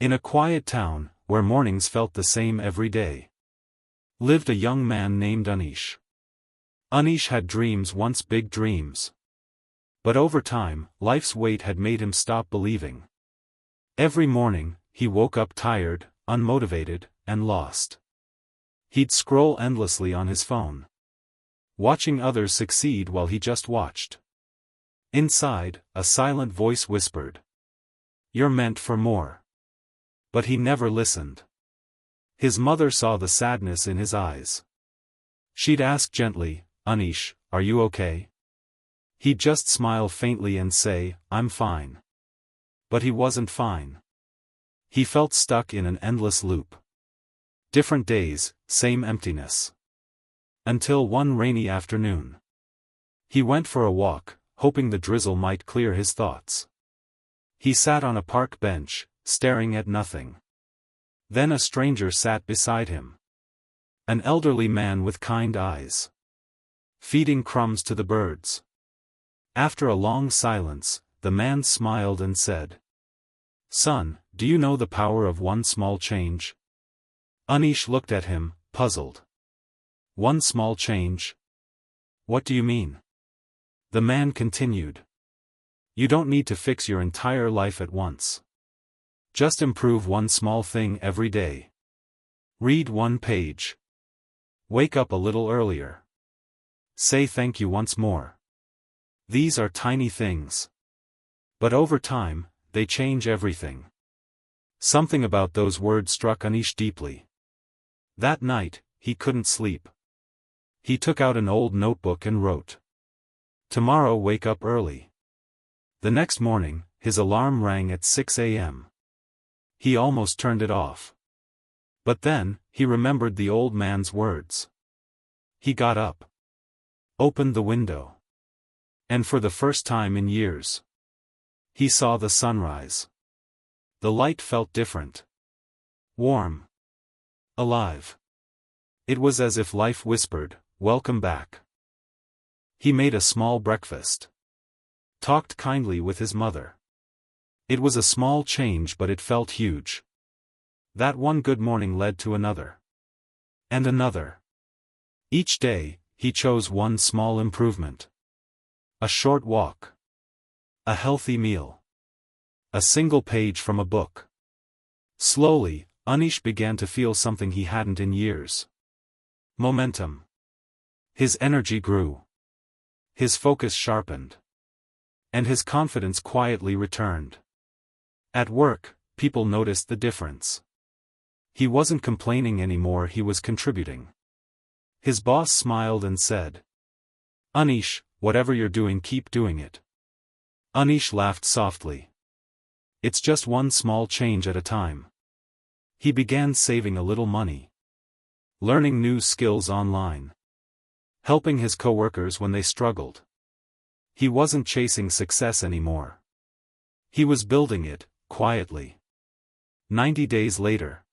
In a quiet town, where mornings felt the same every day, lived a young man named Anish. Anish had dreams, once big dreams. But over time, life's weight had made him stop believing. Every morning, he woke up tired, unmotivated, and lost. He'd scroll endlessly on his phone, watching others succeed while he just watched. Inside, a silent voice whispered, "You're meant for more." But he never listened. His mother saw the sadness in his eyes. She'd ask gently, "Anish, are you okay?" He'd just smile faintly and say, "I'm fine." But he wasn't fine. He felt stuck in an endless loop. Different days, same emptiness. Until one rainy afternoon, he went for a walk, hoping the drizzle might clear his thoughts. He sat on a park bench, staring at nothing. Then a stranger sat beside him. An elderly man with kind eyes, feeding crumbs to the birds. After a long silence, the man smiled and said, "Son, do you know the power of one small change?" Anish looked at him, puzzled. "One small change? What do you mean?" The man continued. "You don't need to fix your entire life at once. Just improve one small thing every day. Read one page. Wake up a little earlier. Say thank you once more. These are tiny things. But over time, they change everything." Something about those words struck Anish deeply. That night, he couldn't sleep. He took out an old notebook and wrote, "Tomorrow wake up early." The next morning, his alarm rang at 6 a.m. He almost turned it off. But then, he remembered the old man's words. He got up, opened the window, and for the first time in years, he saw the sunrise. The light felt different. Warm. Alive. It was as if life whispered, "Welcome back." He made a small breakfast. Talked kindly with his mother. It was a small change, but it felt huge. That one good morning led to another. And another. Each day, he chose one small improvement. A short walk. A healthy meal. A single page from a book. Slowly, Anish began to feel something he hadn't in years. Momentum. His energy grew. His focus sharpened. And his confidence quietly returned. At work, people noticed the difference. He wasn't complaining anymore, he was contributing. His boss smiled and said, "Anish, whatever you're doing, keep doing it." Anish laughed softly. "It's just one small change at a time." He began saving a little money. Learning new skills online. Helping his coworkers when they struggled. He wasn't chasing success anymore. He was building it, quietly. 90 days later,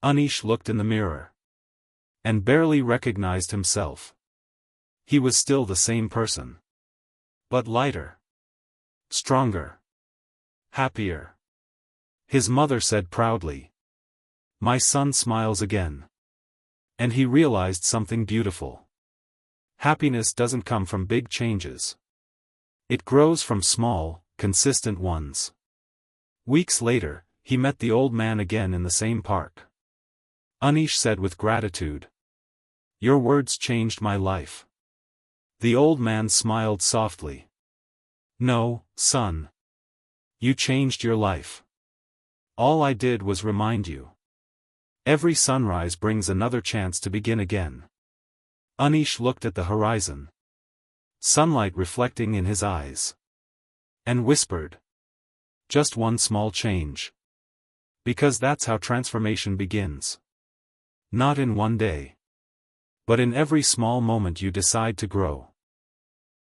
Anish looked in the mirror. And barely recognized himself. He was still the same person. But lighter. Stronger. Happier. His mother said proudly, "My son smiles again." And he realized something beautiful. Happiness doesn't come from big changes. It grows from small, consistent ones. Weeks later, he met the old man again in the same park. Anish said with gratitude, "Your words changed my life." The old man smiled softly. "No, son. You changed your life. All I did was remind you. Every sunrise brings another chance to begin again." Anish looked at the horizon. Sunlight reflecting in his eyes. And whispered, "Just one small change. Because that's how transformation begins. Not in one day. But in every small moment you decide to grow.